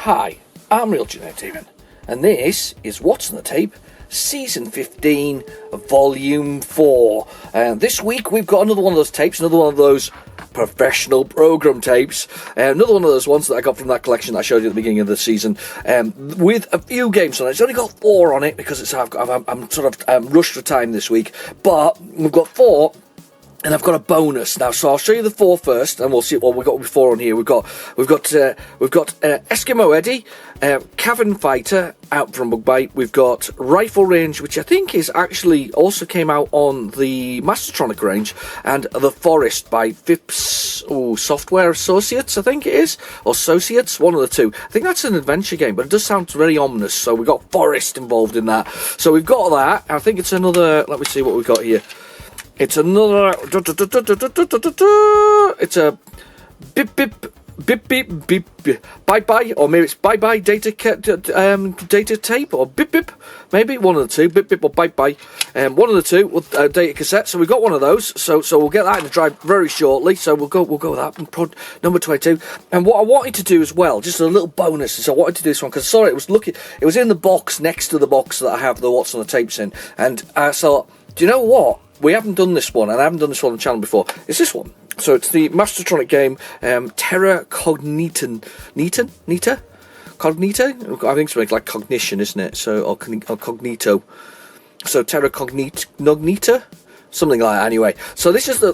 Hi, I'm Real Retrogaming, and this is What's on the Tape, Season 15, Volume 4. And this week we've got another one of those tapes, another one of those professional program tapes, another one of those ones that I got from that collection that I showed you at the beginning of the season, with a few games on it. It's only got 4 on it because I'm sort of rushed for time this week, but we've got 4. And I've got a bonus now, so I'll show you the 4 first, and we'll see what we've got before on here. We've got Eskimo Eddie, Cavern Fighter out from Bugbite. We've got Rifle Range, which I think is actually also came out on the Mastertronic range, and The Forest by Phipps Software Associates, I think it is, or Associates, one of the two. I think that's an adventure game, but it does sound very ominous. So we've got Forest involved in that. So we've got that. I think it's another. Let me see what we've got here. It's another. It's a bip bye bye, or maybe it's bye bye data tape, or bip maybe one of the two, bip or bye bye, one of the two with data cassette. So we've got one of those. So we'll get that in the drive very shortly. So we'll go with that and prod number 22. And what I wanted to do as well, just a little bonus, is I wanted to do this one because I saw it was in the box next to the box that I have the What's on the Tapes in, and I thought, do you know what? We haven't done this one, and I haven't done this one on the channel before. It's this one. So it's the Mastertronic game, Terra Cognita? Cognito? I think it's like cognition, isn't it? So, or cognito. So Terra Cognita? Something like that, anyway. So this is the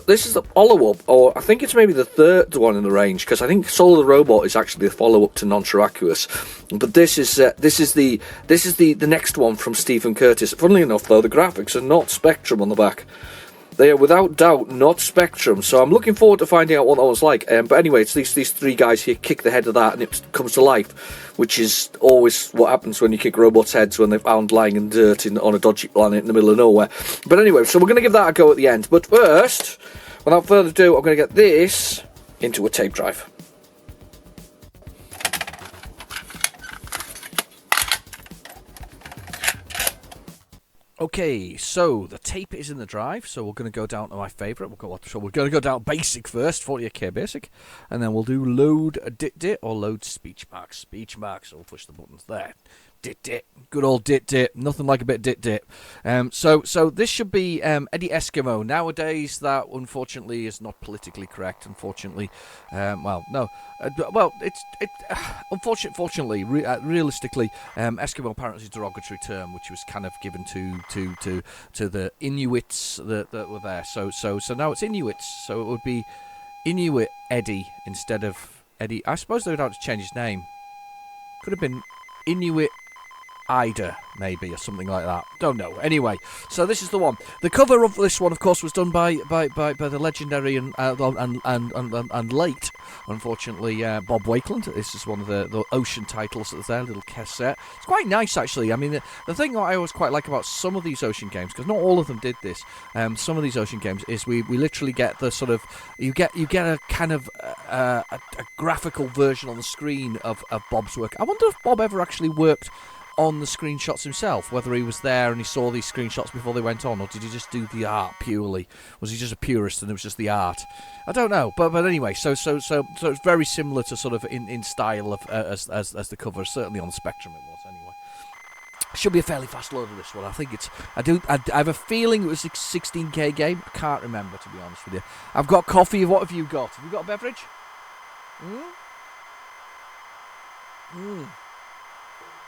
follow-up, or I think it's maybe the 3rd one in the range, because I think Soul of the Robot is actually the follow-up to Non-Terraqueous. But this is the next one from Stephen Curtis. Funnily enough, though, the graphics are not Spectrum on the back. They are without doubt not Spectrum, so I'm looking forward to finding out what that one's like. But anyway, it's these 3 guys here kick the head of that, and it comes to life, which is always what happens when you kick robots' heads when they're found lying in dirt on a dodgy planet in the middle of nowhere. But anyway, so we're going to give that a go at the end. But first, without further ado, I'm going to get this into a tape drive. Okay, so the tape is in the drive, so we're going to go down to my favourite. We're going to go down basic first, 48K basic, and then we'll do load dit or load speech marks. Speech marks, so we'll push the buttons there. Dit, good old dit, nothing like a bit dit. So this should be Eddie Eskimo. Nowadays, that unfortunately is not politically correct. Unfortunately, unfortunately, realistically, Eskimo apparently is a derogatory term, which was kind of given to the Inuits that were there. So now it's Inuits. So it would be Inuit Eddie instead of Eddie. I suppose they would have to change his name. Could have been Inuit Ida, maybe, or something like that. Don't know. Anyway, so this is the one. The cover of this one, of course, was done by the legendary and late, unfortunately, Bob Wakeland. This is one of the Ocean titles that's there, little cassette. It's quite nice, actually. I mean, the thing that I always quite like about some of these Ocean games, because not all of them did this, some of these Ocean games, is we literally get the sort of, you get a kind of a graphical version on the screen of Bob's work. I wonder if Bob ever actually worked on the screenshots himself, whether he was there and he saw these screenshots before they went on, or did he just do the art purely? Was he just a purist and it was just the art? I don't know, but anyway, so it's very similar to sort of in style of as the cover, certainly on the Spectrum it was anyway. Should be a fairly fast load of this one. I think it's. I have a feeling it was a 16K game. I can't remember, to be honest with you. I've got coffee. What have you got? Have you got a beverage?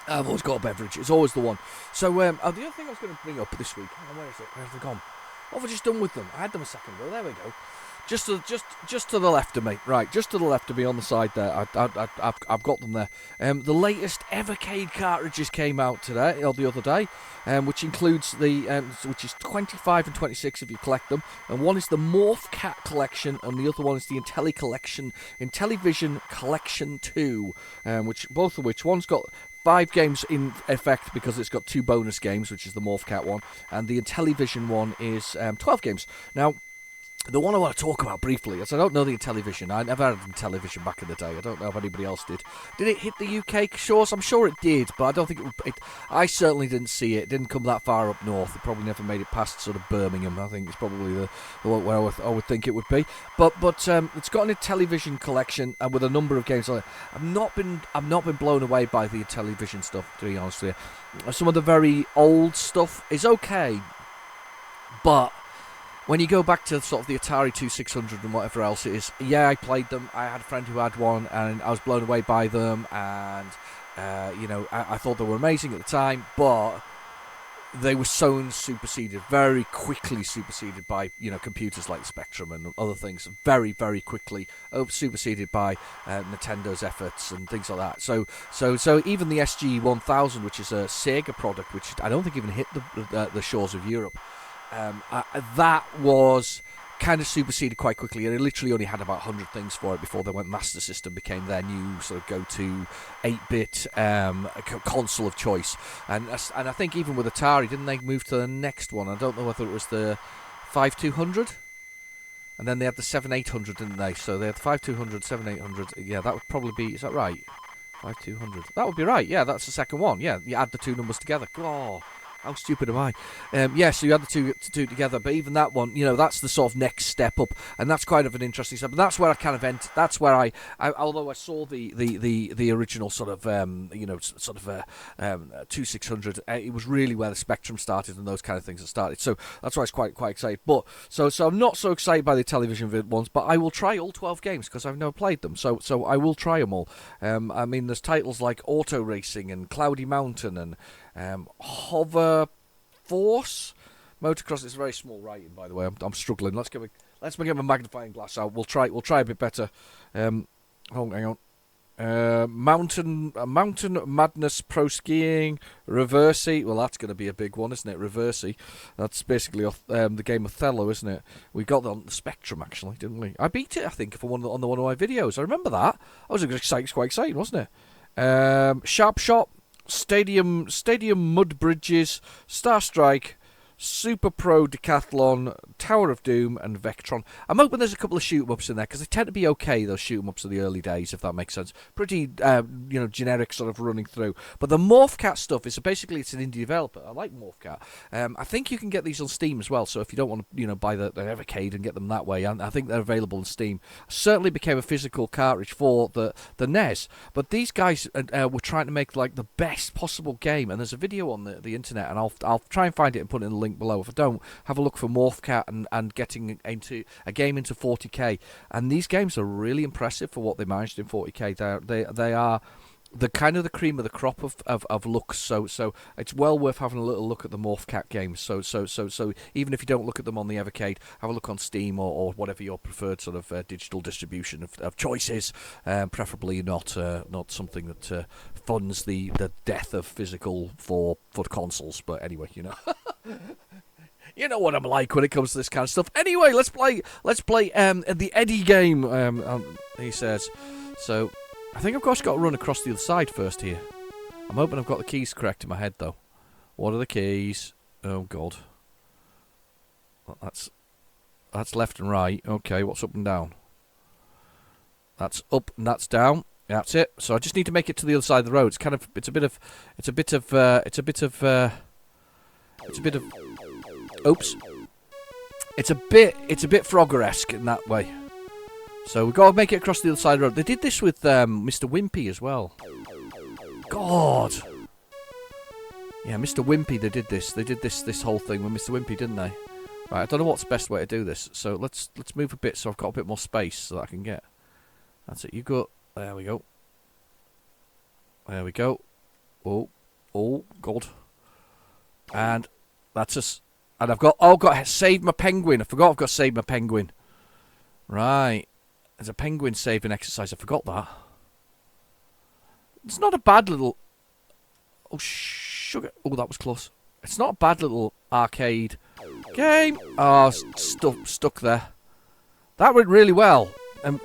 I've always got a beverage. It's always the one. So, the other thing I was going to bring up this week. Where is it? Where have they gone? What have I just done with them? I had them a second ago. There we go. Just to the left of me. Right, just to the left of me on the side there. I've got them there. The latest Evercade cartridges came out today, or the other day, which includes which is 25 and 26 if you collect them. And one is the Morph Cat Collection, and the other one is the Intellivision Collection 2, both of which one's got 5 games in effect because it's got 2 bonus games, which is the Morph Cat one, and the Intellivision one is 12 games. Now, The one I want to talk about briefly is I don't know the Intellivision. I never had Intellivision back in the day. I don't know if anybody else did. Did it hit the UK shores? I'm sure it did, but I don't think I certainly didn't see it. It didn't come that far up north. It probably never made it past sort of Birmingham. I think it's probably the where I would think it would be. But it's got an Intellivision collection and with a number of games on it. I've not been blown away by the Intellivision stuff, to be honest with you. Some of the very old stuff is okay, but when you go back to sort of the Atari 2600 and whatever else it is, yeah, I played them. I had a friend who had one, and I was blown away by them. And I thought they were amazing at the time, but they were so superseded, very quickly superseded by computers like Spectrum and other things. Very, very quickly superseded by Nintendo's efforts and things like that. So even the SG-1000, which is a Sega product, which I don't think even hit the shores of Europe. That was kind of superseded quite quickly, and it literally only had about 100 things for it before they went Master System became their new sort of go-to 8-bit console of choice. And I think even with Atari, didn't they move to the next one? I don't know whether it was the 5200, and then they had the 7800, didn't they? So they had the 5200, 7800. Yeah, that would probably be. Is that right? 5200. That would be right. Yeah, that's the second one. Yeah, you add the two numbers together. Oh. How stupid am I? So you had the two together, but even that one, that's the sort of next step up, and that's kind of an interesting step. And that's where I kind of entered. That's where I although I saw the original sort of 2600, it was really where the Spectrum started and those kind of things that started. So that's why I was quite excited. But so I'm not so excited by the Intellivision ones, but I will try all 12 games because I've never played them. So I will try them all. I mean, there's titles like Auto Racing and Cloudy Mountain and Hover Force. Motocross is very small writing, by the way. I'm struggling. Let's get my magnifying glass out. We'll try a bit better. Hang on. Mountain Madness Pro Skiing, Reversey. Well, that's going to be a big one, isn't it? Reversey. That's basically the game Othello, isn't it? We got that on the Spectrum, actually, didn't we? I beat it, I think, on one of my videos. I remember that. I was quite exciting, wasn't it? Sharp Shot. Stadium Mud Bridges, Star Strike, Super Pro Decathlon, Tower of Doom, and Vectron. I'm hoping there's a couple of shoot-em-ups in there, because they tend to be okay, those shoot-em-ups of the early days, if that makes sense. Pretty, generic sort of running through. But the Morphcat stuff is basically, it's an indie developer. I like Morphcat. I think you can get these on Steam as well, so if you don't want to, buy the Evercade and get them that way, I think they're available on Steam. Certainly became a physical cartridge for the NES. But these guys were trying to make, like, the best possible game, and there's a video on the internet, and I'll try and find it and put it in the link below. If I don't, have a look for Morphcat and getting into a game into 40k. And these games are really impressive for what they managed in 40k. They are the kind of the cream of the crop of looks. So it's well worth having a little look at the Morphcat games. So even if you don't look at them on the Evercade, have a look on Steam or whatever your preferred sort of digital distribution of choice is. Preferably not something that funds the death of physical for consoles. But anyway, You know what I'm like when it comes to this kind of stuff. Anyway, let's play the Eddie game. He says. So, I think I've just got to run across the other side first here. I'm hoping I've got the keys correct in my head though. What are the keys? Oh God. Well, that's left and right. Okay, what's up and down? That's up and that's down. That's it. So I just need to make it to the other side of the road. It's a bit of. Oops. It's a bit Frogger-esque in that way. So we've got to make it across the other side of the road. They did this with Mr. Wimpy as well. God. Yeah, Mr. Wimpy, they did this. They did this whole thing with Mr. Wimpy, didn't they? Right, I don't know what's the best way to do this. So let's move a bit so I've got a bit more space so that I can get. That's it. You go. There we go. There we go. Oh, God. And that's us. And I've got saved my penguin. I forgot I've got saved my penguin. Right. There's a penguin saving exercise. I forgot that. It's not a bad little... Oh, sugar. Oh, that was close. It's not a bad little arcade game. Oh, stuck there. That went really well.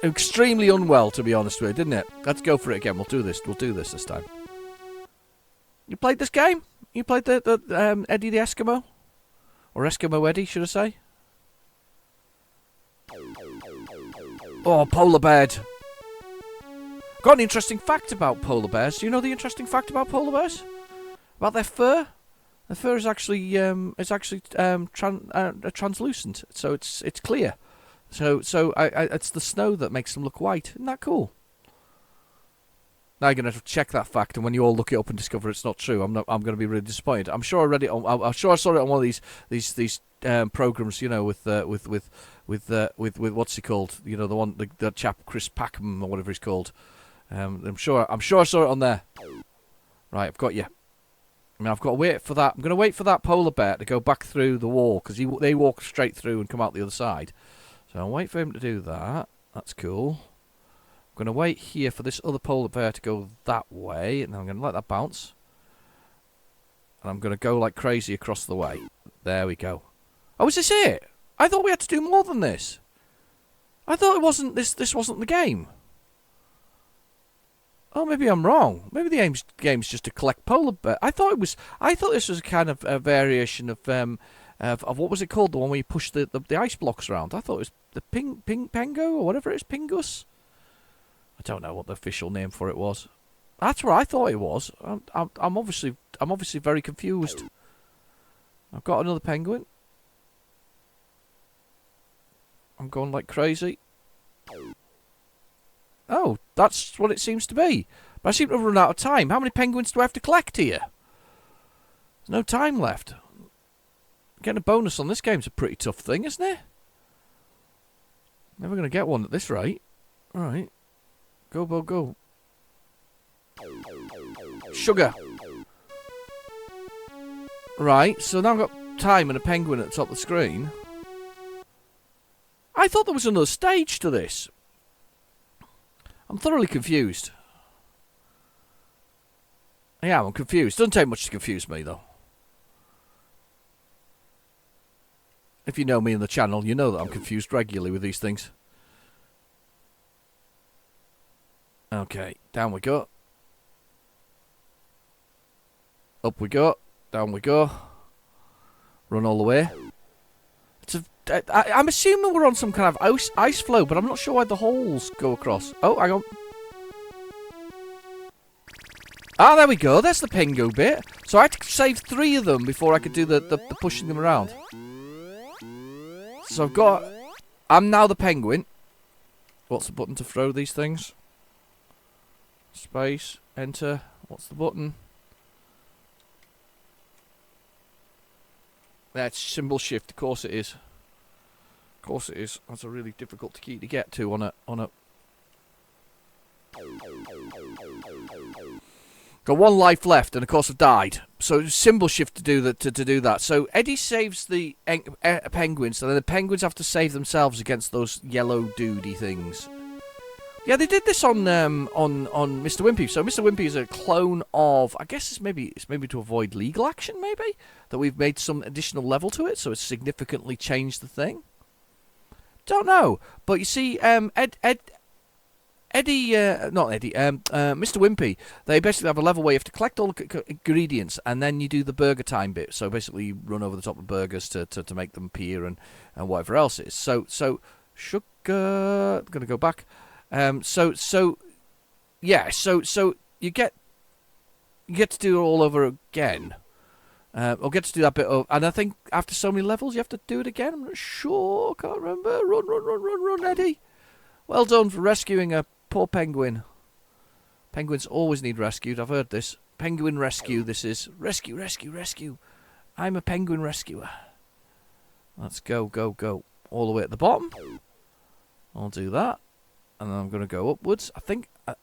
Extremely unwell, to be honest with you, didn't it? Let's go for it again. We'll do this this time. You played this game? You played the Eddie the Eskimo? Or Eskimo Eddie, should I say? Oh, polar bear. Got an interesting fact about polar bears. Do you know the interesting fact about polar bears? About their fur? Their fur is actually translucent, so it's clear. So it's the snow that makes them look white. Isn't that cool? Now you're gonna have to check that fact, and when you all look it up and discover it's not true, I'm gonna be really disappointed. I'm sure I read it on. I'm sure I saw it on one of these programs, you know, with what's he called? You know, the chap Chris Packham or whatever he's called. I'm sure I saw it on there. Right, I've got you. I mean, I've got to wait for that. I'm going to wait for that polar bear to go back through the wall, because they walk straight through and come out the other side. So I'll wait for him to do that. That's cool. I'm going to wait here for this other polar bear to go that way, and I'm going to let that bounce. And I'm going to go like crazy across the way. There we go. Oh, is this it? I thought we had to do more than this. I thought it wasn't this wasn't the game. Oh, maybe I'm wrong. Maybe the game's just to collect polar bear. I thought this was a kind of a variation of what was it called? The one where you push the ice blocks around. I thought it was the Pengo or whatever it is, Pingus. I don't know what the official name for it was. That's what I thought it was. I'm obviously very confused. I've got another penguin. I'm going like crazy. Oh, that's what it seems to be. But I seem to have run out of time. How many penguins do I have to collect here? There's no time left. Getting a bonus on this game's a pretty tough thing, isn't it? Never going to get one at this rate. Alright. Go, Bo, go. Sugar. Right, so now I've got time and a penguin at the top of the screen. I thought there was another stage to this. I'm thoroughly confused. Yeah, I'm confused. Doesn't take much to confuse me, though. If you know me in the channel, you know that I'm confused regularly with these things. Okay, down we go. Up we go. Down we go. Run all the way. I'm assuming we're on some kind of ice flow, but I'm not sure why the holes go across. Oh, hang on. Ah, there we go. That's the Pingo bit. So I had to save 3 of them before I could do the pushing them around. So I'm now the penguin. What's the button to throw these things? Space. Enter. What's the button? That's symbol shift. Of course it is. Of course it is. That's a really difficult key to get to on a. Got 1 life left, and of course I've died. So symbol shift to do that. To do that. So Eddie saves the penguins, so then the penguins have to save themselves against those yellow doody things. Yeah, they did this on Mr. Wimpy. So Mr. Wimpy is a clone of. I guess it's maybe to avoid legal action. Maybe that we've made some additional level to it, so it's significantly changed the thing. Don't know, but you see, Mr. Wimpy, they basically have a level where you have to collect all the ingredients, and then you do the burger time bit. So basically, you run over the top of burgers to make them appear and whatever else it is. So sugar. I'm gonna go back. So you get to do it all over again. Or get to do that bit of, and I think after so many levels you have to do it again. I'm not sure, can't remember. Run, Eddie. Well done for rescuing a poor penguin. Penguins always need rescued, I've heard this. Penguin rescue, this is. Rescue. I'm a penguin rescuer. Let's go. All the way at the bottom. I'll do that. And then I'm going to go upwards. I think, I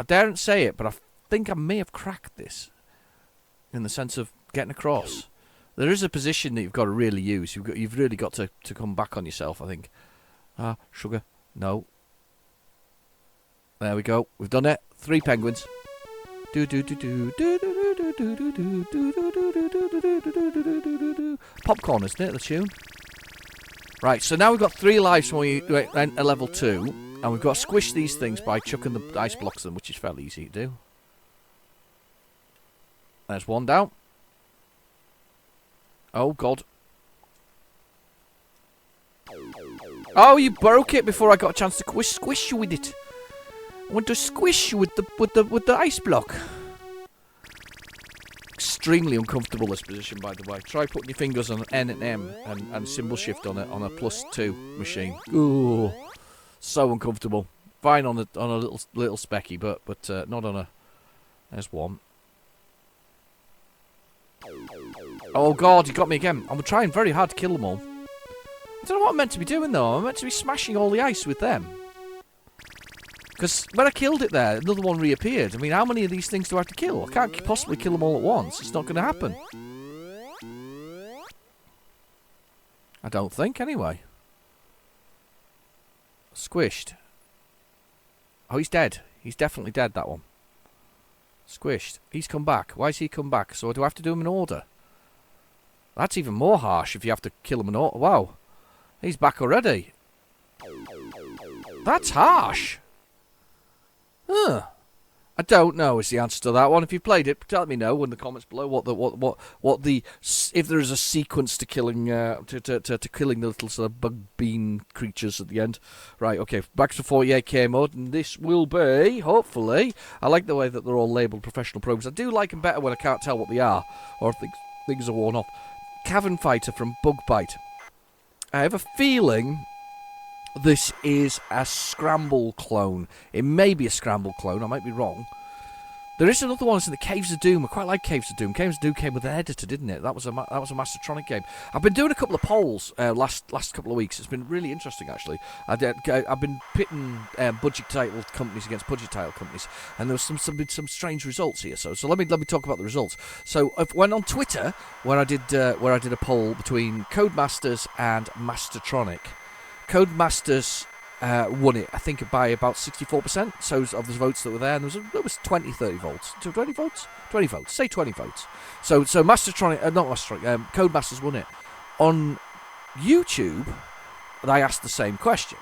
daren't say it, but I think I may have cracked this. In the sense of getting across. There is a position that you've got to really use. You've really got to come back on yourself, I think. Sugar. No. There we go. We've done it. 3 penguins. Popcorn, isn't it, the tune? Right, so now we've got 3 lives when we enter level 2. And we've got to squish these things by chucking the ice blocks at them, which is fairly easy to do. There's 1 down. Oh, God. Oh, you broke it before I got a chance to squish you with it. I want to squish you with the ice block. Extremely uncomfortable, this position, by the way. Try putting your fingers on N and M and symbol shift on a +2 machine. Ooh, so uncomfortable. Fine on a little specky, but not on a. There's one. Oh God, he got me again. I'm trying very hard to kill them all. I don't know what I'm meant to be doing though. I'm meant to be smashing all the ice with them. Because when I killed it there, another one reappeared. I mean, how many of these things do I have to kill? I can't possibly kill them all at once. It's not going to happen. I don't think, anyway. Squished. Oh, he's dead. He's definitely dead, that one. Squished. He's come back. Why has he come back? So do I have to do him in order? That's even more harsh if you have to kill him in order. Wow. He's back already. That's harsh. Huh. I don't know is the answer to that one. If you played it, let me know in the comments below what the if there is a sequence to killing to killing the little sort of bug bean creatures at the end. Right, okay, back to 48k mode, and this will be hopefully. I like the way that they're all labelled professional programs. I do like them better when I can't tell what they are or if things are worn off. Cavern Fighter from Bug Bite. I have a feeling this is a Scramble clone. It may be a Scramble clone. I might be wrong. There is another one that's in the Caves of Doom. I quite like Caves of Doom. Caves of Doom came with an editor, didn't it? That was a Mastertronic game. I've been doing a couple of polls last couple of weeks. It's been really interesting, actually. I've been pitting budget title companies against budget title companies, and there was some strange results here. So let me talk about the results. So when on Twitter, where I did a poll between Codemasters and Mastertronic. Codemasters won it, I think, by about 64%. So of the votes that were there, and there was 20, 30 votes. 20 votes? 20 votes. Say 20 votes. So Mastertronic, not Mastertronic, Codemasters won it. On YouTube, I asked the same question,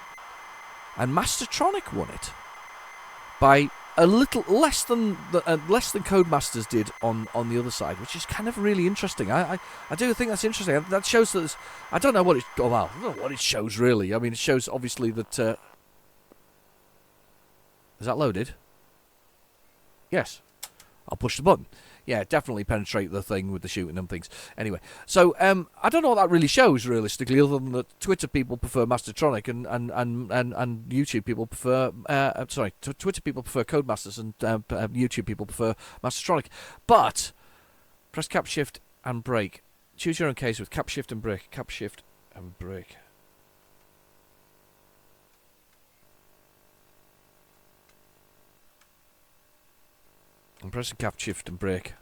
and Mastertronic won it by a little less than Codemasters did on the other side, which is kind of really interesting. I do think that's interesting. That shows that I don't know what it. Oh well, I don't know what it shows really. I mean, it shows obviously that. Is that loaded? Yes. I'll push the button. Yeah, definitely penetrate the thing with the shooting and things. Anyway, so I don't know what that really shows realistically, other than that Twitter people prefer Mastertronic and YouTube people prefer Twitter people prefer Codemasters and YouTube people prefer Mastertronic. But press Cap Shift and brake. Choose your own case with Cap Shift and brake. Cap Shift and brake. I'm pressing Cap Shift and brake.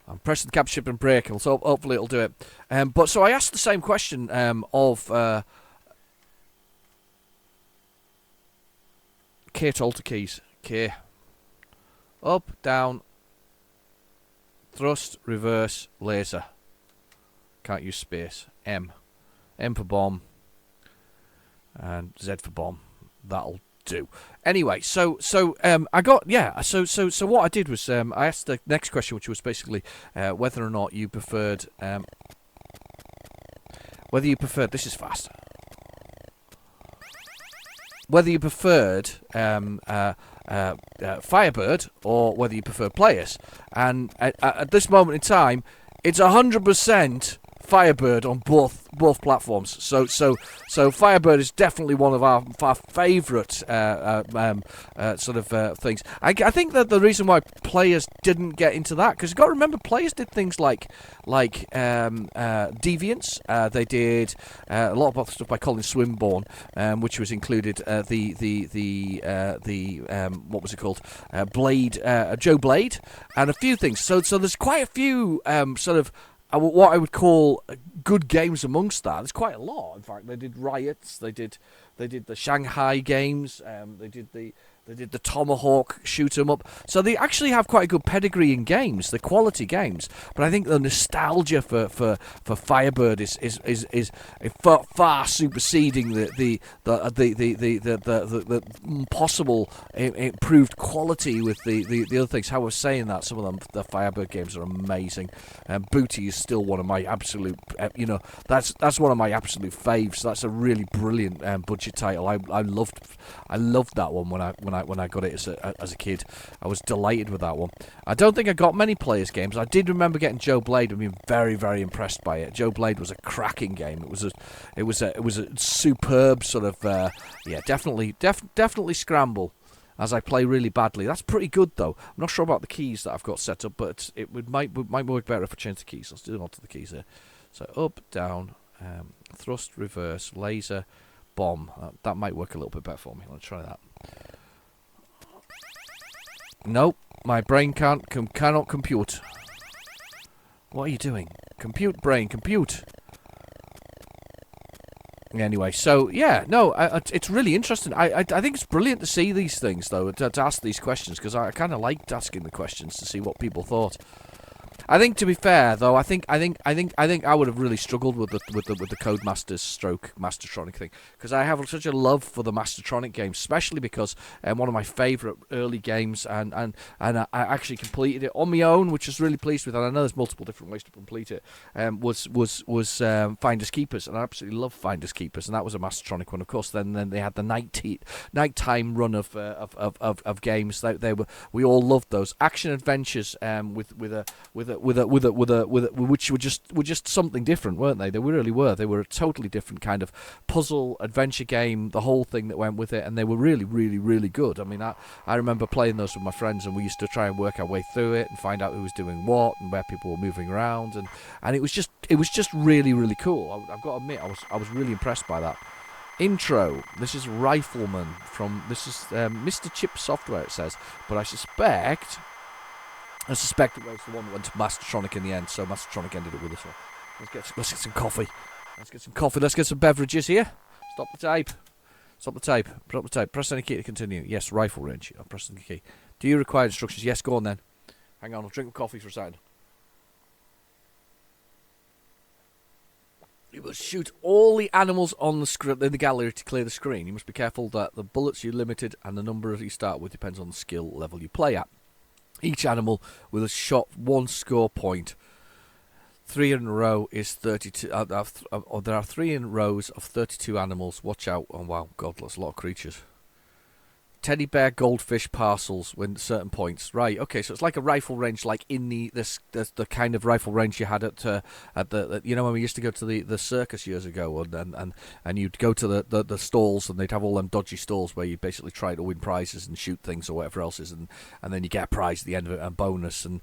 I'm pressing Cap Shift and brake, so hopefully it'll do it. But so I asked the same question of K to alter keys. K. Up, down, thrust, reverse, laser. Can't use space. M. M for bomb. And Z for bomb. That'll do. Anyway, so I got so what I did was I asked the next question, which was basically whether or not you preferred this is fast. Whether you preferred Firebird or whether you preferred Players, and at this moment in time, it's 100% Firebird on both platforms. So Firebird is definitely one of our favourite sort of things. I think that the reason why Players didn't get into that, because you've got to remember, Players did things like Deviants. They did a lot of stuff by Colin Swinburne, which was included the what was it called? Blade, Joe Blade, and a few things. So there's quite a few sort of what I would call good games amongst that. There's quite a lot. In fact, they did Riots. They did the Shanghai games. They did the They did the Tomahawk shoot 'em up. So they actually have quite a good pedigree in games. They're quality games. But I think the nostalgia for Firebird is far superseding the possible improved quality with the other things. How I was saying that some of them, the Firebird games are amazing. Booty is still one of my absolute, that's one of my absolute faves. That's a really brilliant budget title. I loved that one when I got it as a kid. I was delighted with that one. I don't think I got many Players games. I did remember getting Joe Blade and being very, very impressed by it. Joe Blade was a cracking game. It was a superb sort of definitely scramble. As I play really badly. That's pretty good though. I'm not sure about the keys that I've got set up, but it might work better if I change the keys. Let's do onto the keys here. So up, down, thrust, reverse, laser, bomb. That might work a little bit better for me. Let's try that. Nope, my brain cannot compute. What are you doing? Compute, brain, compute. Anyway, so yeah, no, it's really interesting. I think it's brilliant to see these things though, to ask these questions, because I kind of liked asking the questions to see what people thought. I think, to be fair though, I think I would have really struggled with the Codemasters stroke Mastertronic thing, because I have such a love for the Mastertronic games, especially because one of my favourite early games, and I actually completed it on my own, which I was really pleased with. And I know there's multiple different ways to complete it. Was Finders Keepers, and I absolutely love Finders Keepers, and that was a Mastertronic one, of course. Then they had the nighttime run of games. We all loved those action adventures which were just something different, weren't they? They really were. They were a totally different kind of puzzle adventure game. The whole thing that went with it, and they were really, really, really good. I mean, I remember playing those with my friends, and we used to try and work our way through it and find out who was doing what and where people were moving around, and it was just really, really cool. I've got to admit, I was really impressed by that. Intro. This is Rifleman this is Mr. Chip Software, it says, but I suspect it was the one that went to Mastertronic in the end, so Mastertronic ended up with this one. Let's get some coffee. Let's get some beverages here. Stop the tape. Press any key to continue. Yes, rifle range. I'm pressing the key. Do you require instructions? Yes, go on then. Hang on, I'll drink coffee for a second. You must shoot all the animals on the in the gallery to clear the screen. You must be careful that the bullets you're limited and the number you start with depends on the skill level you play at. Each animal with a shot 1 score point. 3 in a row is 32. There are 3 in rows of 32 animals. Watch out. Oh, wow. God, that's a lot of creatures. Teddy bear, goldfish, parcels when certain points. Right, okay, so it's like a rifle range, like in the kind of rifle range you had at the when we used to go to the circus years ago, and you'd go to the stalls, and they'd have all them dodgy stalls where you basically try to win prizes and shoot things or whatever else is, and then you get a prize at the end of it, and bonus, and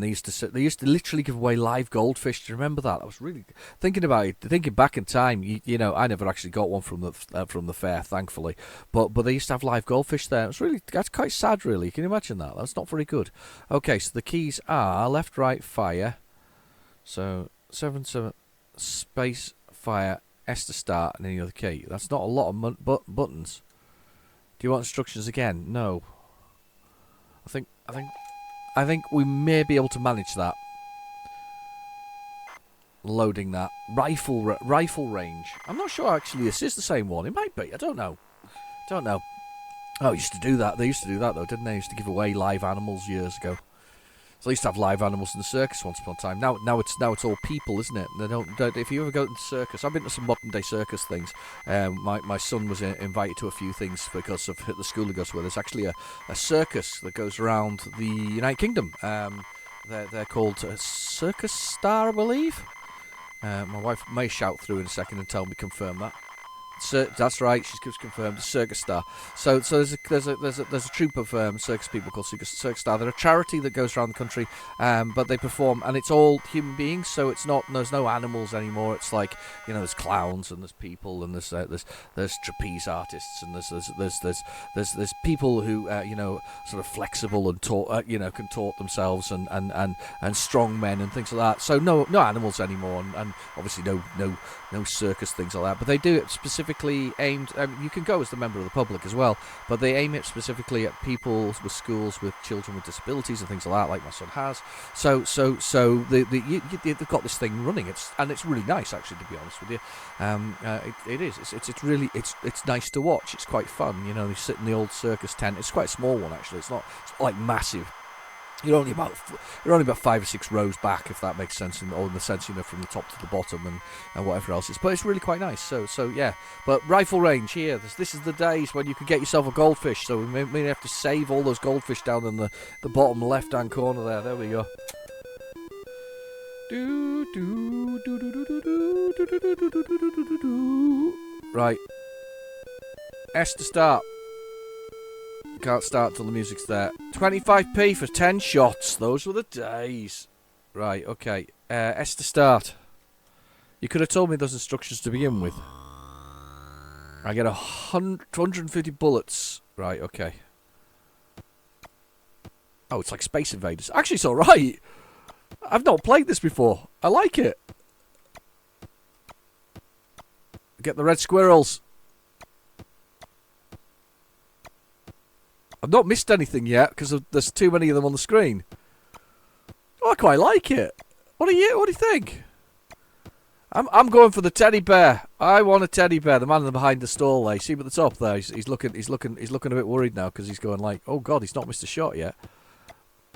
they used to literally give away live goldfish. Do you remember that? I was really thinking back in time. I never actually got one from the fair, thankfully, but they used to have live goldfish there. That's quite sad, really. Can you imagine that? That's not very good. Okay, so the keys are left, right, fire. So 7 space, fire, S to start, and any other key. That's not a lot of buttons. Do you want instructions again? No. I think we may be able to manage that. Loading that rifle range. I'm not sure actually. This is the same one. It might be. I don't know. Oh, used to do that. They used to do that though, didn't they? Used to give away live animals years ago. So they used to have live animals in the circus once upon a time. Now it's all people, isn't it? They don't. If you ever go to the circus, I've been to some modern day circus things. My son was invited to a few things because of the school he goes to, where there's actually a circus that goes around the United Kingdom. They're called Circus Star, I believe. My wife may shout through in a second and confirm that. That's right. She's confirmed. Circus Star. So there's a troupe of circus people called Circus Star. They're a charity that goes around the country, but they perform, and it's all human beings. So it's not. There's no animals anymore. It's like there's clowns and there's people and there's trapeze artists and there's people who sort of flexible and contort themselves and strong men and things like that. So no animals anymore, and obviously no circus things like that. But they do it specifically specifically aimed. You can go as the member of the public as well, but they aim it specifically at people with schools with children with disabilities and things like that, like my son has. So they've got this thing running. It's really nice, actually, to be honest with you. It is. It's nice to watch. It's quite fun. You know, you sit in the old circus tent. It's quite a small one, actually. It's not like massive. You're only about 5 or 6 rows back, if that makes sense, or in the sense, you know, from the top to the bottom and whatever else is. But it's really quite nice. So yeah. But rifle range here. This is the days when you can get yourself a goldfish. So we may have to save all those goldfish down in the bottom left-hand corner there. There we go. Right. S to start. Can't start till the music's there. 25p for 10 shots. Those were the days. Right, okay. S to start. You could have told me those instructions to begin with. I get 250 bullets. Right, okay. Oh, it's like Space Invaders. Actually, it's alright. I've not played this before. I like it. Get the red squirrels. I've not missed anything yet because there's too many of them on the screen. Oh, I quite like it. What do you think? I'm going for the teddy bear. I want a teddy bear. The man behind the stall there. You see him at the top there. He's looking a bit worried now because he's going like, oh God, he's not missed a shot yet.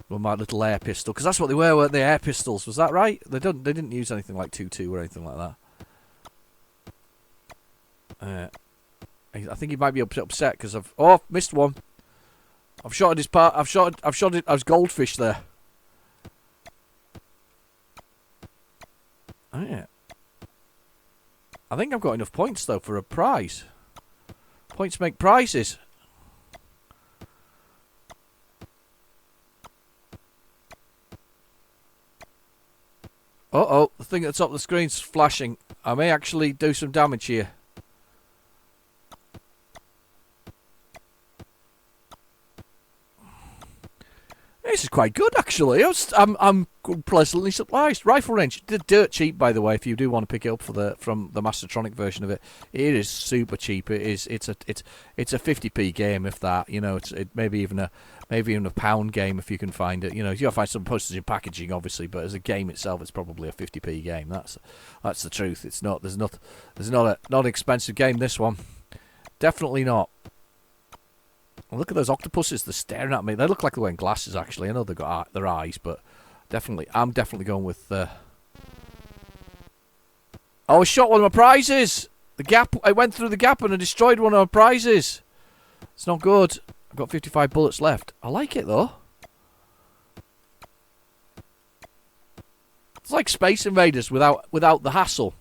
With my little air pistol, because that's what they were, weren't they? Air pistols. Was that right? They didn't use anything like 2.2 or anything like that. I think he might be upset because I've missed one. I've shot at his part. I've shot it as goldfish there. Oh yeah. I think I've got enough points though for a prize. Points make prizes. Uh-oh, the thing at the top of the screen's flashing. I may actually do some damage here. This is quite good, actually. I'm pleasantly surprised. Rifle range, dirt cheap, by the way. If you do want to pick it up from the Mastertronic version of it, it is super cheap. It's a 50p game, if that. You know, it's maybe even a pound game if you can find it. You know, you gotta find some postage and packaging, obviously, but as a game itself, it's probably a 50p game. That's the truth. It's not. There's not an expensive game. This one, definitely not. Well, look at those octopuses. They're staring at me. They look like they're wearing glasses, actually. I know they've got their eyes, but I'm definitely going with... Oh, I shot one of my prizes! The gap. I went through the gap and I destroyed one of my prizes. It's not good. I've got 55 bullets left. I like it, though. It's like Space Invaders without the hassle.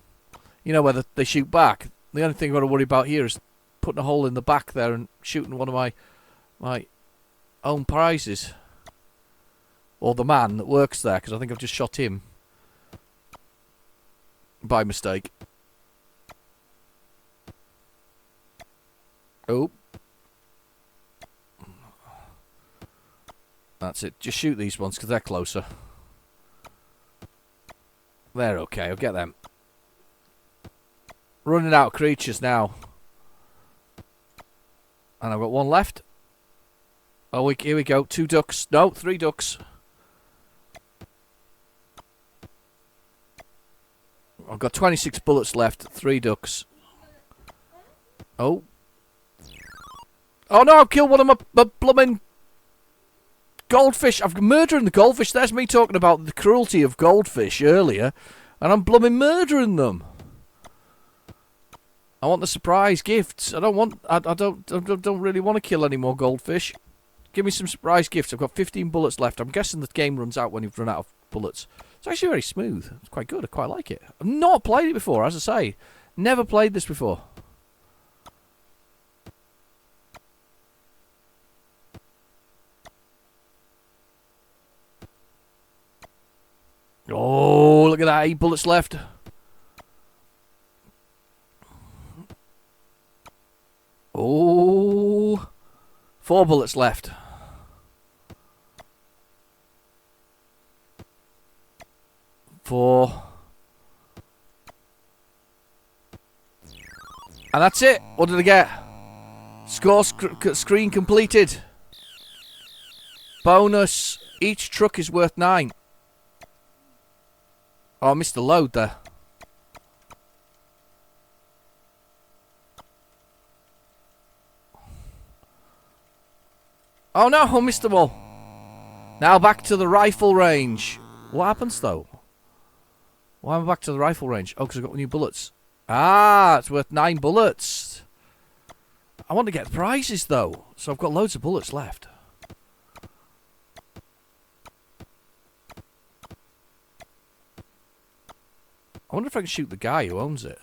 You know, where they shoot back. The only thing I've got to worry about here is putting a hole in the back there and shooting one of my own prizes. Or the man that works there, because I think I've just shot him. By mistake. Oh. That's it. Just shoot these ones, because they're closer. They're okay, I'll get them. Running out of creatures now. And I've got one left. Oh, here we go. 2 ducks. No, 3 ducks. I've got 26 bullets left. 3 ducks. Oh. Oh no, I've killed one of my blooming goldfish. I'm murdering the goldfish. There's me talking about the cruelty of goldfish earlier. And I'm blooming murdering them. I want the surprise gifts. I don't really want to kill any more goldfish. Give me some surprise gifts. I've got 15 bullets left. I'm guessing the game runs out when you've run out of bullets. It's actually very smooth. It's quite good. I quite like it. I've not played it before, as I say. Never played this before. Oh, look at that. 8 bullets left. Oh, 4 bullets left. And that's it. What did I get? Score screen completed. Bonus. Each truck is worth 9. Oh, I missed the load there. Oh no, I missed them all. Now back to the rifle range. What happens though? Why am I back to the rifle range? Oh, because I've got new bullets. Ah, it's worth 9 bullets. I want to get prizes though, so I've got loads of bullets left. I wonder if I can shoot the guy who owns it.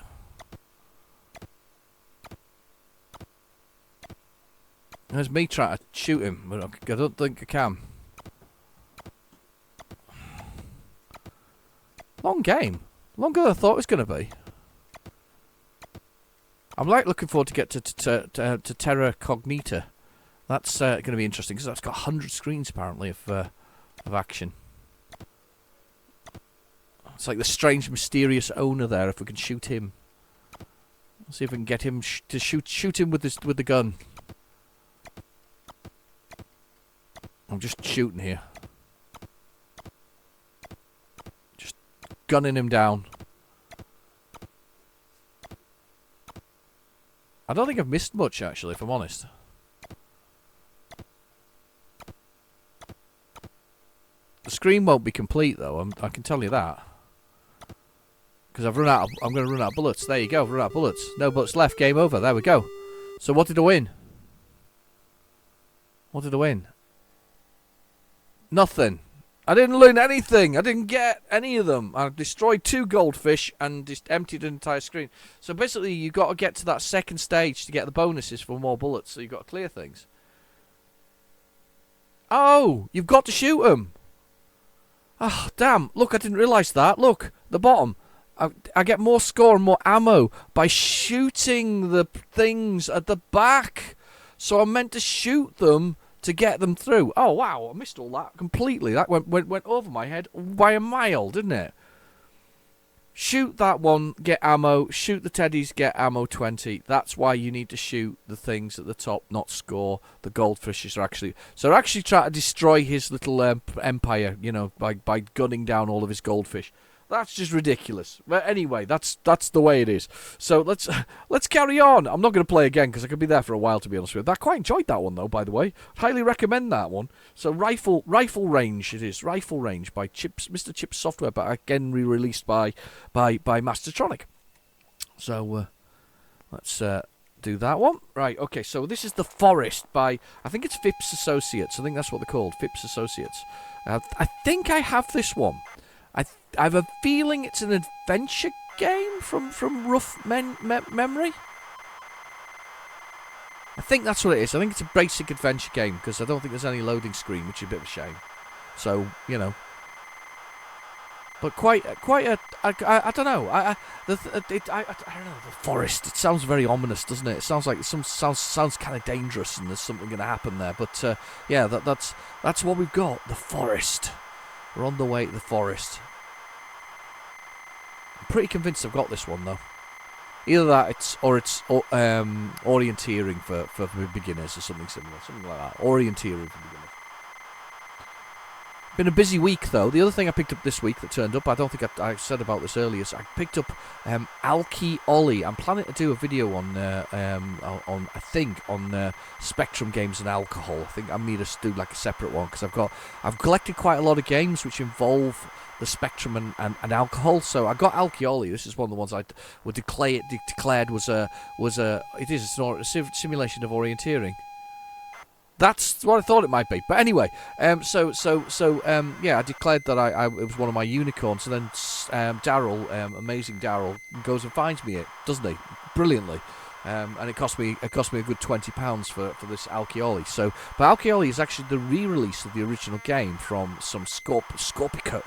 There's me trying to shoot him, but I don't think I can. Long game. Longer than I thought it was going to be. I'm like looking forward to get to Terra Cognita. That's going to be interesting because that's got 100 screens apparently of action. It's like the strange, mysterious owner there. If we can shoot him, let's see if we can get him to shoot him with the gun. I'm just shooting here. Just gunning him down. I don't think I've missed much, actually, if I'm honest. The screen won't be complete, though. I can tell you that. Because I'm going to run out of bullets. There you go, run out of bullets. No bullets left, game over. There we go. So what did I win? What did I win? Nothing. I didn't learn anything. I didn't get any of them. I destroyed 2 goldfish and just emptied an entire screen. So basically, you've got to get to that second stage to get the bonuses for more bullets. So you've got to clear things. Oh, you've got to shoot them. Oh, damn. Look, I didn't realise that. Look, the bottom. I get more score and more ammo by shooting the things at the back. So I'm meant to shoot them to get them through. Oh, wow, I missed all that completely. That went over my head by a mile, didn't it? Shoot that one, get ammo. Shoot the teddies, get ammo 20. That's why you need to shoot the things at the top, not score. The goldfishes are actually... So they're actually trying to destroy his little empire, you know, by gunning down all of his goldfish. That's just ridiculous. But anyway, that's the way it is. So let's carry on. I'm not going to play again because I could be there for a while, to be honest with you. I quite enjoyed that one though, by the way. Highly recommend that one. So rifle range it is. Rifle range by Mr. Chips Software, but again re-released by Mastertronic. So let's do that one. Right. Okay. So this is The Forest by, I think it's Phipps Associates. I think that's what they're called, Phipps Associates. I think I have this one. I have a feeling it's an adventure game from rough memory. I think that's what it is. I think it's a basic adventure game because I don't think there's any loading screen, which is a bit of a shame. So, you know. But quite a I don't know. I don't know, The Forest. It sounds very ominous, doesn't it? It sounds like sounds kind of dangerous and there's something going to happen there. But yeah, that's what we've got. The Forest. We're on the way to the forest. I'm pretty convinced I've got this one though. Either that, it's orienteering for beginners or something similar, something like that. Orienteering for beginners. Been a busy week though. The other thing I picked up this week that turned up, I don't think I said about this earlier, so I picked up Alki Ollie. I'm planning to do a video on Spectrum games and alcohol. I think I need to do like a separate one because I've collected quite a lot of games which involve the Spectrum and alcohol. So I got Alki Ollie. This is one of the ones I would declared was a simulation of orienteering. That's what I thought it might be. But anyway, yeah, I declared that it was one of my unicorns, and then Daryl, amazing Daryl, goes and finds me it, doesn't he? Brilliantly. And it cost me a good £20 for this Alki Ollie. So, but Alki Ollie is actually the re-release of the original game from some Scorpico.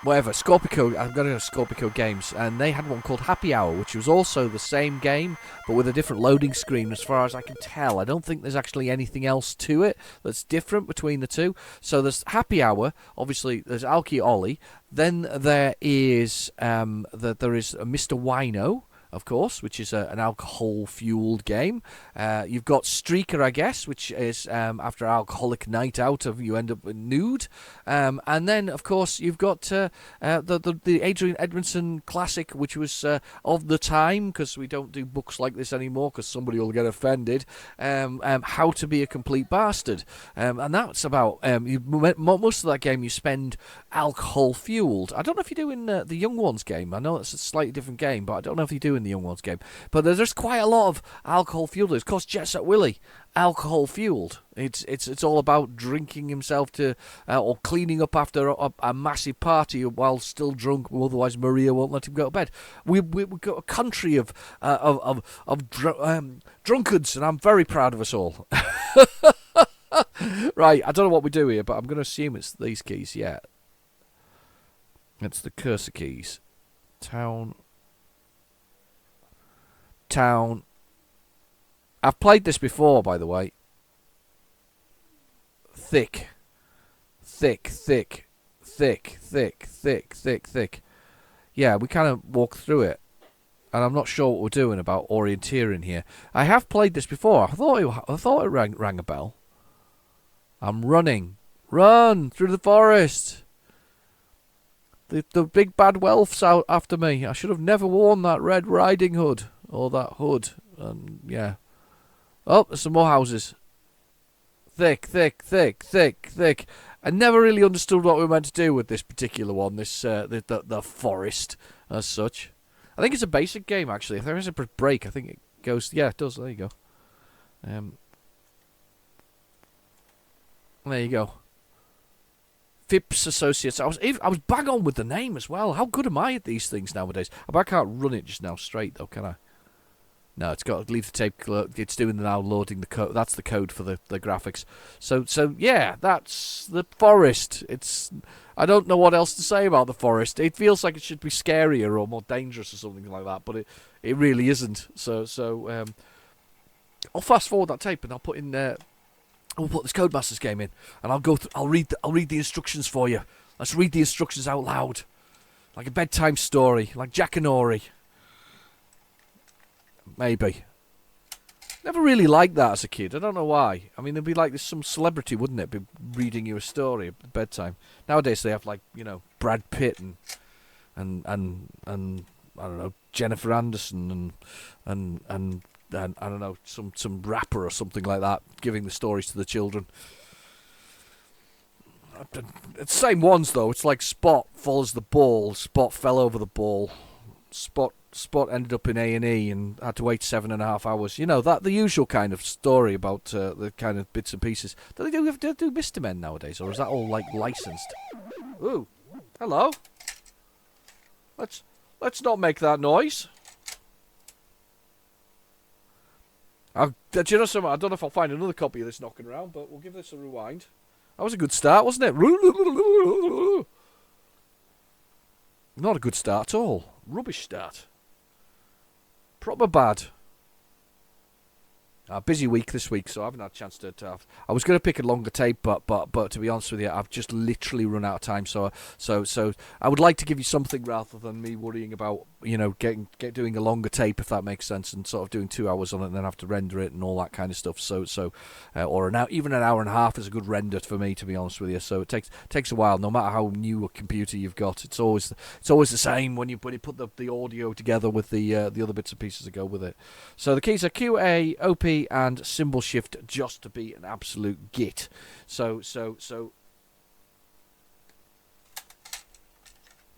whatever, Scorpico, I've got to go Scorpico Games, and they had one called Happy Hour, which was also the same game, but with a different loading screen as far as I can tell. I don't think there's actually anything else to it that's different between the two. So there's Happy Hour, obviously there's Alki Ollie, then there is there is Mr. Wino, of course, which is an alcohol-fueled game. You've got Streaker, I guess, which is after an alcoholic night out, you end up nude. And then, of course, you've got the Adrian Edmondson classic, which was of the time, because we don't do books like this anymore, because somebody will get offended. How to Be a Complete Bastard. And that's about, most of that game you spend alcohol-fueled. I don't know if you do in the Young Ones game. I know it's a slightly different game, but I don't know if you do in the Young Ones game. But there's quite a lot of alcohol-fueled. Of course, Jet Set Willy, alcohol-fueled. It's all about drinking himself to, or cleaning up after a massive party while still drunk. Otherwise, Maria won't let him go to bed. We've got a country of drunkards, and I'm very proud of us all. Right, I don't know what we do here, but I'm going to assume it's these keys. Yeah, it's the cursor keys. Town. I've played this before, by the way. Thick. Yeah, we kind of walk through it, and I'm not sure what we're doing about orienteering here. I have played this before. I thought it rang a bell. I'm running. Run through the forest. The big bad wolf's out after me. I should have never worn that Red Riding Hood. Or that hood. And yeah. Oh, there's some more houses. Thick. I never really understood what we were meant to do with this particular one. This the forest as such. I think it's a basic game, actually. If there is a break, I think it goes... Yeah, it does. There you go. There you go. Phipps Associates. I was bang on with the name as well. How good am I at these things nowadays? I can't run it just now straight, though, can I? No, it's got to leave the tape. It's doing now loading the code. That's the code for the graphics. So yeah, that's the forest. I don't know what else to say about the forest. It feels like it should be scarier or more dangerous or something like that, but it really isn't. So I'll fast forward that tape and I'll put in I'll put this Codemasters game in, and I'll read the instructions for you. Let's read the instructions out loud, like a bedtime story, like Jack and Ori. Maybe. Never really liked that as a kid. I don't know why. I mean, it'd be like some celebrity, wouldn't it? Be reading you a story at bedtime. Nowadays they have like Brad Pitt and I don't know, Jennifer Anderson and I don't know, some rapper or something like that giving the stories to the children. It's the same ones though. It's like Spot follows the ball. Spot fell over the ball. Spot ended up in A&E and had to wait 7.5 hours. You know, the usual kind of story about the kind of bits and pieces. Do they do Mr. Men nowadays, or is that all like licensed? Ooh, hello. Let's not make that noise. Do you know something? I don't know if I'll find another copy of this knocking around, but we'll give this a rewind. That was a good start, wasn't it? Not a good start at all. Rubbish start. Proper bad. Busy week this week, so I haven't had a chance to I was going to pick a longer tape, but to be honest with you, I've just literally run out of time. So I would like to give you something rather than me worrying about doing a longer tape, if that makes sense, and sort of doing 2 hours on it and then have to render it and all that kind of stuff. Or even an hour and a half is a good render for me, to be honest with you. So it takes a while, no matter how new a computer you've got. It's always the same when you put the audio together with the other bits and pieces that go with it. So the keys are Q, A, O, P, and symbol shift, just to be an absolute git. So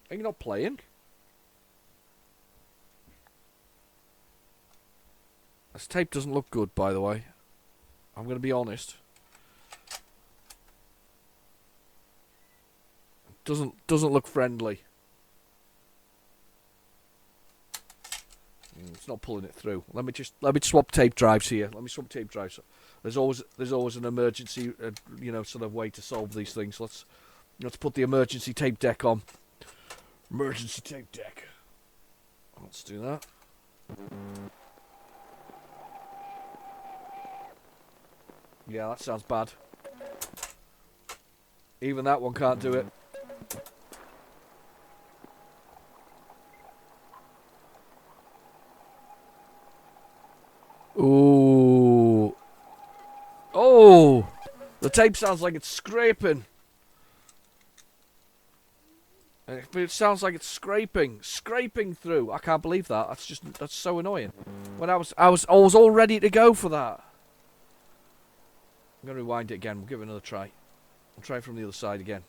are you not playing? This tape doesn't look good, by the way. I'm going to be honest. Doesn't look friendly. It's not pulling it through. Let me swap tape drives here. Let me swap tape drives. There's always an emergency, sort of way to solve these things. Let's put the emergency tape deck on. Emergency tape deck. Let's do that. Yeah, that sounds bad. Even that one can't do it. Ooh. Oh! The tape sounds like it's scraping. It sounds like it's scraping through. I can't believe that. That's so annoying. When I was all ready to go for that. I'm gonna rewind it again. We'll give it another try. I'll try from the other side again.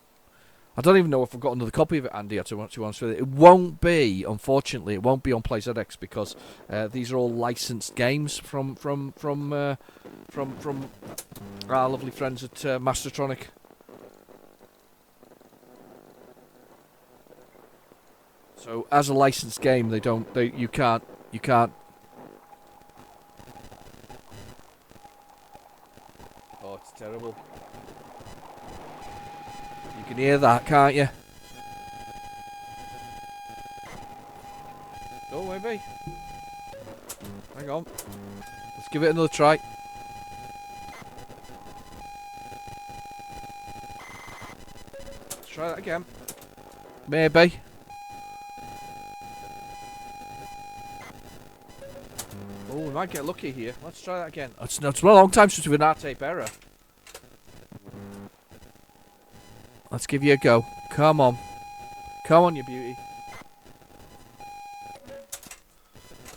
I don't even know if I've got another copy of it, Andy. To be honest with you, it won't be. Unfortunately, it won't be on PlayZX because these are all licensed games from our lovely friends at Mastertronic. So, as a licensed game, you can't. Oh, it's terrible. You can hear that, can't you? Oh, maybe. Hang on. Let's give it another try. Let's try that again. Maybe. Oh, we might get lucky here. Let's try that again. It's been a long time since we've had an R-tape error. Let's give you a go. Come on. Come on, you beauty.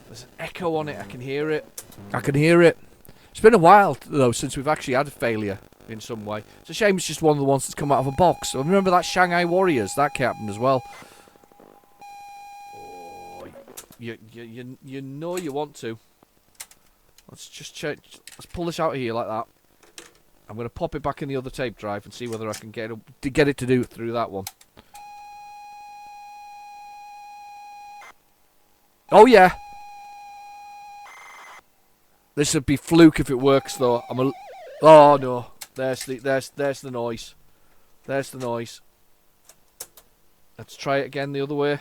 There's an echo on it. I can hear it. It's been a while, though, since we've actually had a failure in some way. It's a shame it's just one of the ones that's come out of a box. I remember that Shanghai Warriors. That happened as well. Oh, you know you want to. Let's just check. Let's pull this out of here like that. I'm going to pop it back in the other tape drive and see whether I can get it to do it through that one. Oh yeah. This would be fluke if it works though. Oh no. There's the noise. There's the noise. Let's try it again the other way.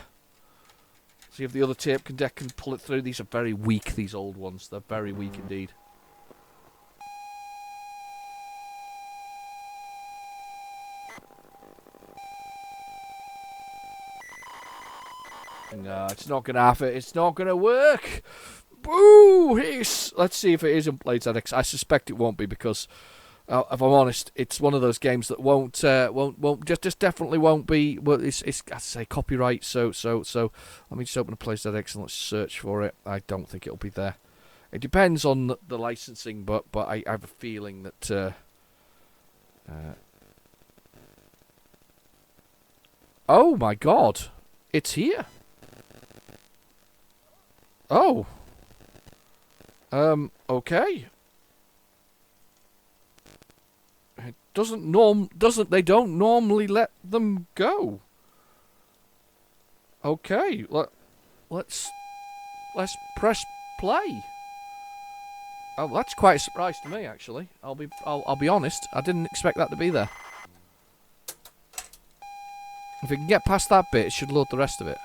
See if the other tape deck can pull it through. These are very weak, these old ones. They're very weak indeed. No, it's not going to have it. It's not going to work. Boo! Hiss! Let's see if it is in PlayZX. I suspect it won't be because, if I'm honest, it's one of those games that won't just definitely won't be. Well, it's I say copyright. So let me just open a PlayZX and let's search for it. I don't think it'll be there. It depends on the licensing, but I have a feeling that. Oh my God! It's here. Oh. Okay. It they don't normally let them go. Okay, let's press play. Oh, that's quite a surprise to me actually. I'll be honest, I didn't expect that to be there. If it can get past that bit, it should load the rest of it.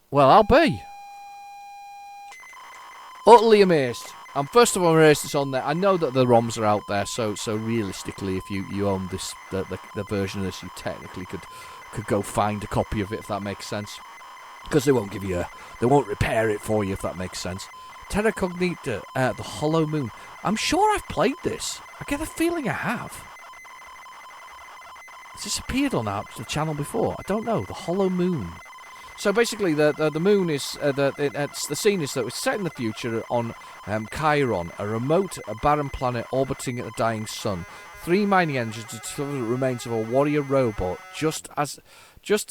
Well, I'll be utterly amazed. First of all, amazed it's on there. I know that the ROMs are out there, so realistically, if you own this the version of this, you technically could go find a copy of it if that makes sense. Because they won't repair it for you if that makes sense. Terra Cognita, the Hollow Moon. I'm sure I've played this. I get the feeling I have. Has this appeared on the channel before? I don't know. The Hollow Moon. So basically, the moon is the scene is that it's set in the future on Chiron, a remote, barren planet orbiting a dying sun. 3 mining engines discover the remains of a warrior robot. Just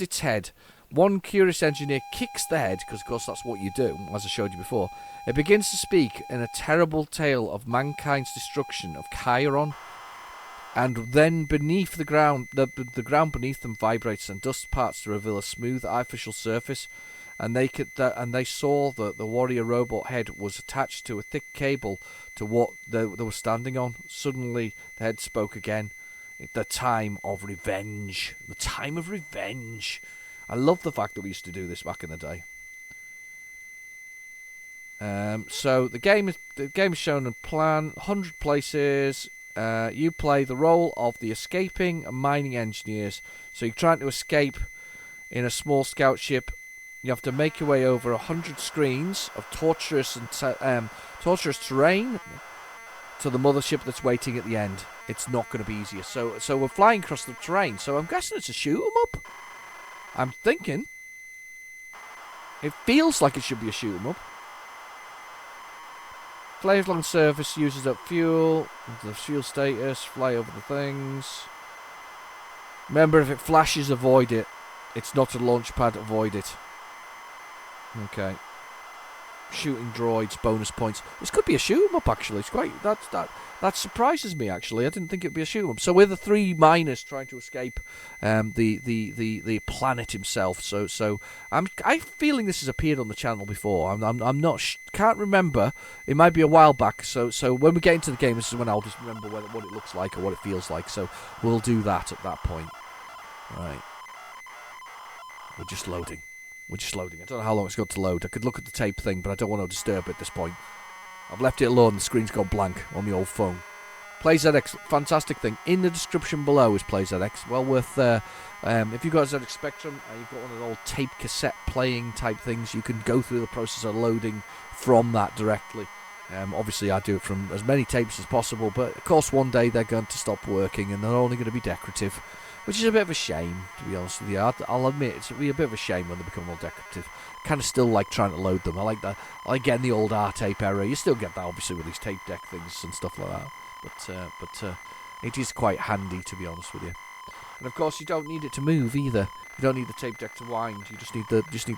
its head. One curious engineer kicks the head, because of course that's what you do, as I showed you before. It begins to speak in a terrible tale of mankind's destruction of Chiron. And then beneath the ground, the ground beneath them vibrates and dust parts to reveal a smooth artificial surface. And they saw that the warrior robot head was attached to a thick cable to what they were standing on. Suddenly, the head spoke again. The time of revenge. The time of revenge. I love the fact that we used to do this back in the day. So the game is shown in plan. 100 places. You play the role of the escaping and mining engineers. So you're trying to escape in a small scout ship. You have to make your way over 100 screens of torturous terrain to the mothership that's waiting at the end. It's not going to be easier. So we're flying across the terrain. So I'm guessing it's a shoot 'em up. I'm thinking. It feels like it should be a shoot 'em up. Fly along the surface, uses up fuel. The fuel status, fly over the things. Remember, if it flashes, avoid it. It's not a launch pad, avoid it. Okay. Shooting droids, bonus points. This could be a shoot 'em up, actually. It's quite that surprises me, actually. I didn't think it'd be a shoot 'em up. So we're the 3 miners trying to escape the planet himself. So I'm feeling this has appeared on the channel before. I'm not can't remember. It might be a while back. So when we get into the game, this is when I'll just remember what it looks like or what it feels like. So we'll do that at that point. Right. We're just loading. I don't know how long it's got to load. I could look at the tape thing, but I don't want to disturb it at this point. I've left it alone. The screen's gone blank on the old phone. PlayZX, fantastic thing. In the description below is PlayZX. Well worth if you've got a ZX Spectrum and you've got one of the old tape cassette playing type things, you can go through the process of loading from that directly. Obviously, I do it from as many tapes as possible, but of course one day they're going to stop working and they're only going to be decorative. Which is a bit of a shame, to be honest with you. I'll admit, it's a bit of a shame when they become all decorative. Kind of still like trying to load them. I like getting the old R-tape era. You still get that, obviously, with these tape deck things and stuff like that. But it is quite handy, to be honest with you. And of course, you don't need it to move either. You don't need the tape deck to wind. You just need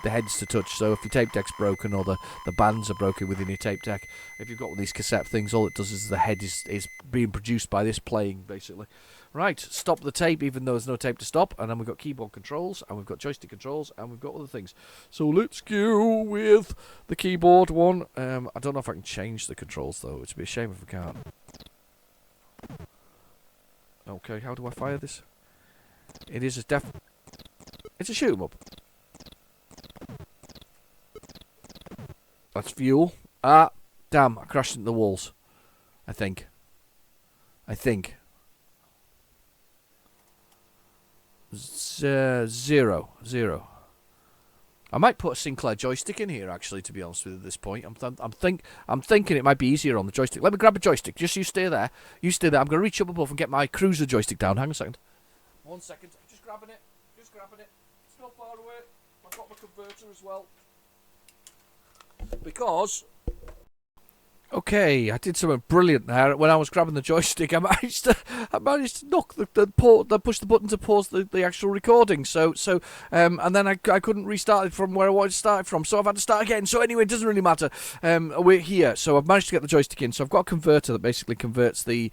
the heads to touch. So if your tape deck's broken or the bands are broken within your tape deck, if you've got one of these cassette things, all it does is the head is being produced by this playing, basically. Right, stop the tape even though there's no tape to stop, and then we've got keyboard controls, and we've got joystick controls, and we've got other things. So let's go with the keyboard one. I don't know if I can change the controls though. It'd be a shame if I can't. Okay, how do I fire this? It is it's a shoot 'em up. That's fuel. Ah, damn! I crashed into the walls. I think. Zero. I might put a Sinclair joystick in here, actually, to be honest with you at this point. I'm thinking it might be easier on the joystick. Let me grab a joystick. Just you stay there. I'm going to reach up above and get my cruiser joystick down. Hang on a second. 1 second. I'm just grabbing it. It's not far away. I've got my converter as well. Because... Okay, I did something brilliant there. When I was grabbing the joystick, I managed to knock push the button to pause the actual recording. And then I couldn't restart it from where I wanted to start it from. So I've had to start again. So anyway, it doesn't really matter. We're here, so I've managed to get the joystick in. So I've got a converter that basically converts the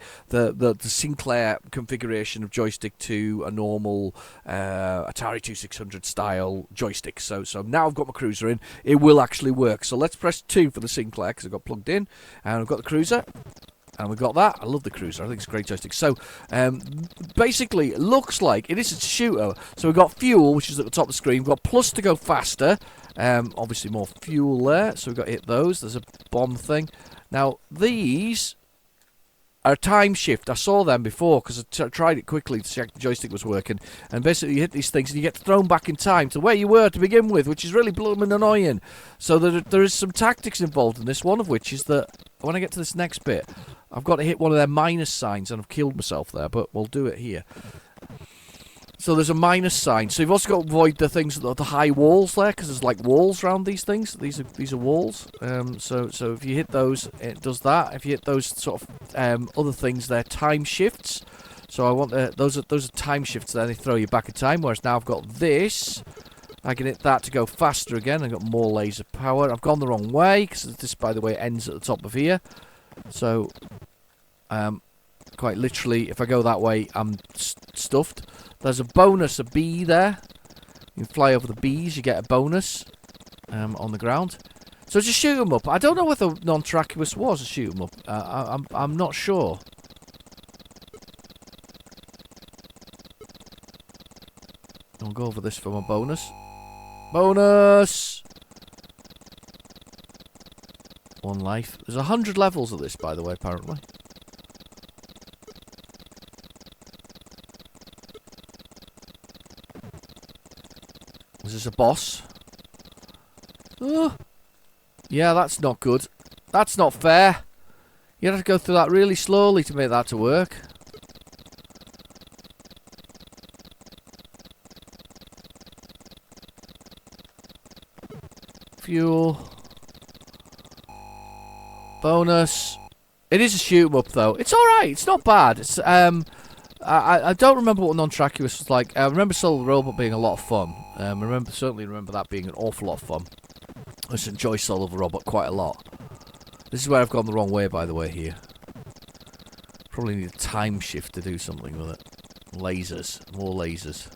Sinclair configuration of joystick to a normal Atari 2600 style joystick. So now I've got my cruiser in. It will actually work. So let's press 2 for the Sinclair because I've got plugged in. And we've got the cruiser, and we've got that. I love the cruiser. I think it's a great joystick. So, basically, it looks like it is a shooter. So we've got fuel, which is at the top of the screen. We've got plus to go faster. Obviously, more fuel there. So we've got to hit those. There's a bomb thing. Now, these are time shift. I saw them before because I tried it quickly to check the joystick was working. And basically, you hit these things and you get thrown back in time to where you were to begin with, which is really blooming annoying. So there is some tactics involved in this, one of which is that when I get to this next bit, I've got to hit one of their minus signs, and I've killed myself there, but we'll do it here. So there's a minus sign. So you've also got to avoid the things, the high walls there, because there's like walls around these things. These are walls. So if you hit those, it does that. If you hit those sort of other things, they're time shifts. So I want those are time shifts. Then they throw you back in time. Whereas now I've got this. I can hit that to go faster again. I've got more laser power. I've gone the wrong way because this, by the way, ends at the top of here. So quite literally, if I go that way, I'm stuffed. There's a bonus, a bee there. You can fly over the bees, you get a bonus on the ground. So just shoot 'em up. I don't know whether Non-Trackibus was a shoot 'em up. I'm not sure. I'll go over this for my bonus. Bonus! 1 life. There's 100 levels of this, by the way, apparently. Is this a boss? Oh. Yeah, that's not good. That's not fair. You have to go through that really slowly to make that to work. Fuel. Bonus. It is a shoot 'em up though. It's alright, it's not bad. It's I don't remember what Non-Tracky was like. I remember Soul Robot being a lot of fun. Certainly remember that being an awful lot of fun. I just enjoy Soul of a Robot quite a lot. This is where I've gone the wrong way, by the way, here. Probably need a time shift to do something with it. Lasers. More lasers.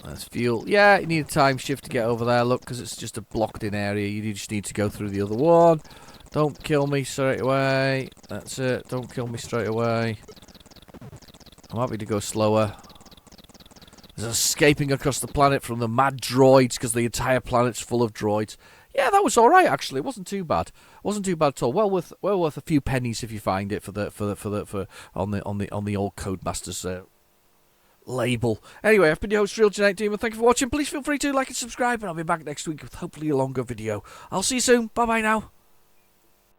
That's fuel. Yeah, you need a time shift to get over there, look, because it's just a blocked-in area. You just need to go through the other one. Don't kill me straight away. That's it. Don't kill me straight away. I'm happy to go slower. There's escaping across the planet from the mad droids, because the entire planet's full of droids. Yeah, that was all right actually. It wasn't too bad. Wasn't too bad at all. Well worth a few pennies if you find it on the old Codemasters label. Anyway, I've been your host, Real Genetic Demon. Thank you for watching. Please feel free to like and subscribe, and I'll be back next week with hopefully a longer video. I'll see you soon. Bye bye now.